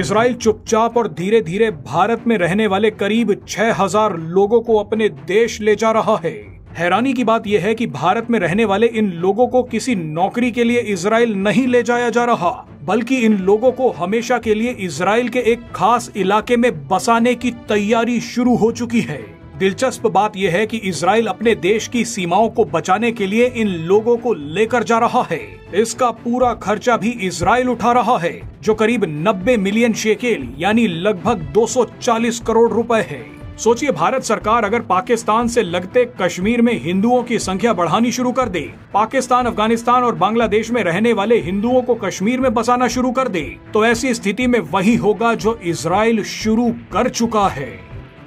Israel चुपचाप और धीरे धीरे भारत में रहने वाले करीब 6000 लोगों को अपने देश ले जा रहा है। हैरानी की बात यह है कि भारत में रहने वाले इन लोगों को किसी नौकरी के लिए इजराइल नहीं ले जाया जा रहा, बल्कि इन लोगों को हमेशा के लिए इजराइल के एक खास इलाके में बसाने की तैयारी शुरू हो चुकी है। दिलचस्प बात यह है कि इजराइल अपने देश की सीमाओं को बचाने के लिए इन लोगों को लेकर जा रहा है। इसका पूरा खर्चा भी इजराइल उठा रहा है, जो करीब 90 मिलियन शेकेल यानी लगभग 240 करोड़ रुपए है। सोचिए, भारत सरकार अगर पाकिस्तान से लगते कश्मीर में हिंदुओं की संख्या बढ़ानी शुरू कर दे, पाकिस्तान, अफगानिस्तान और बांग्लादेश में रहने वाले हिंदुओं को कश्मीर में बसाना शुरू कर दे, तो ऐसी स्थिति में वही होगा जो इजराइल शुरू कर चुका है।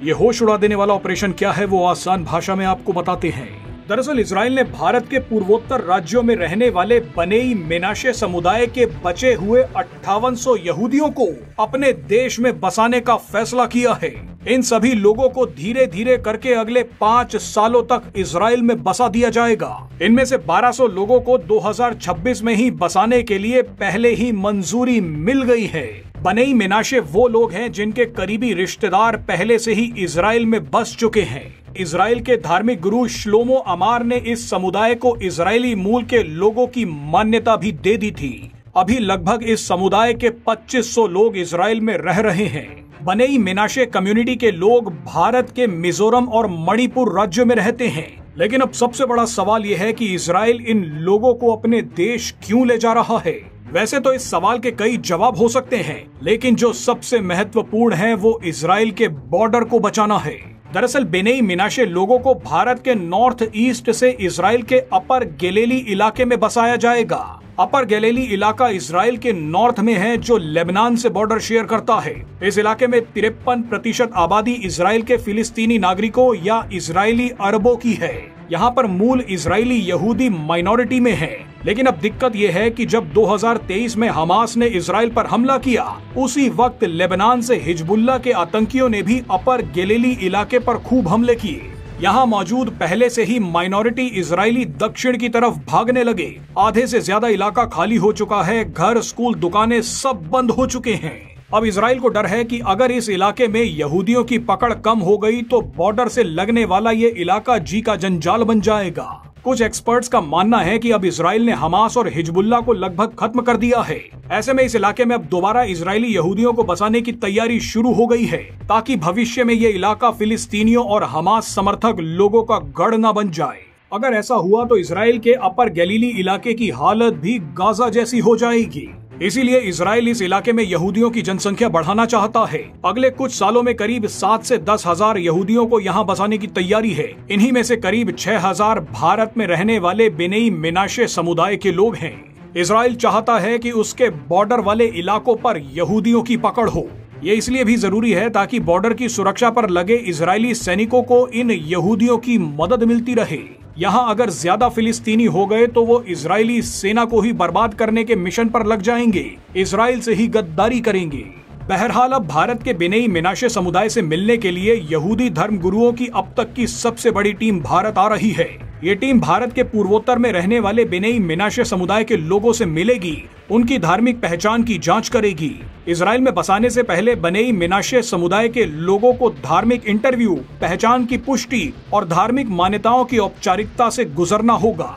ये होश उड़ा देने वाला ऑपरेशन क्या है, वो आसान भाषा में आपको बताते हैं। दरअसल इजराइल ने भारत के पूर्वोत्तर राज्यों में रहने वाले बनेई मेनाशे समुदाय के बचे हुए 5800 यहूदियों को अपने देश में बसाने का फैसला किया है। इन सभी लोगों को धीरे धीरे करके अगले 5 सालों तक इजराइल में बसा दिया जाएगा। इनमें से 1200 लोगों को 2026 में ही बसाने के लिए पहले ही मंजूरी मिल गई है। बनेई मेनाशे वो लोग हैं जिनके करीबी रिश्तेदार पहले से ही इजराइल में बस चुके हैं। इजराइल के धार्मिक गुरु श्लोमो अमार ने इस समुदाय को इजरायली मूल के लोगों की मान्यता भी दे दी थी। अभी लगभग इस समुदाय के 2500 लोग इजराइल में रह रहे हैं। बनेई मेनाशे कम्युनिटी के लोग भारत के मिजोरम और मणिपुर राज्यों में रहते हैं। लेकिन अब सबसे बड़ा सवाल यह है कि इजराइल इन लोगों को अपने देश क्यों ले जा रहा है। वैसे तो इस सवाल के कई जवाब हो सकते हैं, लेकिन जो सबसे महत्वपूर्ण है वो इजराइल के बॉर्डर को बचाना है। दरअसल बेनेई मेनाशे लोगों को भारत के नॉर्थ ईस्ट से इजराइल के अपर गैलिली इलाके में बसाया जाएगा। अपर गैलिली इलाका इजराइल के नॉर्थ में है, जो लेबनान से बॉर्डर शेयर करता है। इस इलाके में 53% आबादी इजराइल के फिलिस्तीनी नागरिकों या इजरायली अरबों की है। यहाँ पर मूल इजरायली यहूदी माइनॉरिटी में है। लेकिन अब दिक्कत यह है कि जब 2023 में हमास ने इजराइल पर हमला किया, उसी वक्त लेबनान से हिजबुल्लाह के आतंकियों ने भी अपर गैलिली इलाके पर खूब हमले किए। यहाँ मौजूद पहले से ही माइनॉरिटी इजरायली दक्षिण की तरफ भागने लगे। आधे से ज्यादा इलाका खाली हो चुका है। घर, स्कूल, दुकानें सब बंद हो चुके हैं। अब इजराइल को डर है कि अगर इस इलाके में यहूदियों की पकड़ कम हो गई तो बॉर्डर से लगने वाला ये इलाका जी का जंजाल बन जाएगा। कुछ एक्सपर्ट्स का मानना है कि अब इजराइल ने हमास और हिजबुल्लाह को लगभग खत्म कर दिया है। ऐसे में इस इलाके में अब दोबारा इजरायली यहूदियों को बसाने की तैयारी शुरू हो गई है, ताकि भविष्य में ये इलाका फिलिस्तीनियों और हमास समर्थक लोगों का गढ़ न बन जाए। अगर ऐसा हुआ तो इजराइल के अपर गैलिली इलाके की हालत भी गाजा जैसी हो जाएगी। इसीलिए इजराइल इस इलाके में यहूदियों की जनसंख्या बढ़ाना चाहता है। अगले कुछ सालों में करीब 7 से 10 हजार यहूदियों को यहाँ बसाने की तैयारी है। इन्हीं में से करीब 6000 भारत में रहने वाले बेनेई मेनाशे समुदाय के लोग हैं। इजराइल चाहता है कि उसके बॉर्डर वाले इलाकों पर यहूदियों की पकड़ हो। ये इसलिए भी जरूरी है ताकि बॉर्डर की सुरक्षा पर लगे इजरायली सैनिकों को इन यहूदियों की मदद मिलती रहे। यहाँ अगर ज्यादा फिलिस्तीनी हो गए तो वो इजरायली सेना को ही बर्बाद करने के मिशन पर लग जाएंगे, इजराइल से ही गद्दारी करेंगे। बहरहाल अब भारत के बेनेई मेनाशे समुदाय से मिलने के लिए यहूदी धर्म गुरुओं की अब तक की सबसे बड़ी टीम भारत आ रही है। ये टीम भारत के पूर्वोत्तर में रहने वाले बेनेई मेनाशे समुदाय के लोगों से मिलेगी, उनकी धार्मिक पहचान की जांच करेगी। इजराइल में बसाने से पहले बनेई मेनाशे समुदाय के लोगों को धार्मिक इंटरव्यू, पहचान की पुष्टि और धार्मिक मान्यताओं की औपचारिकता से गुजरना होगा।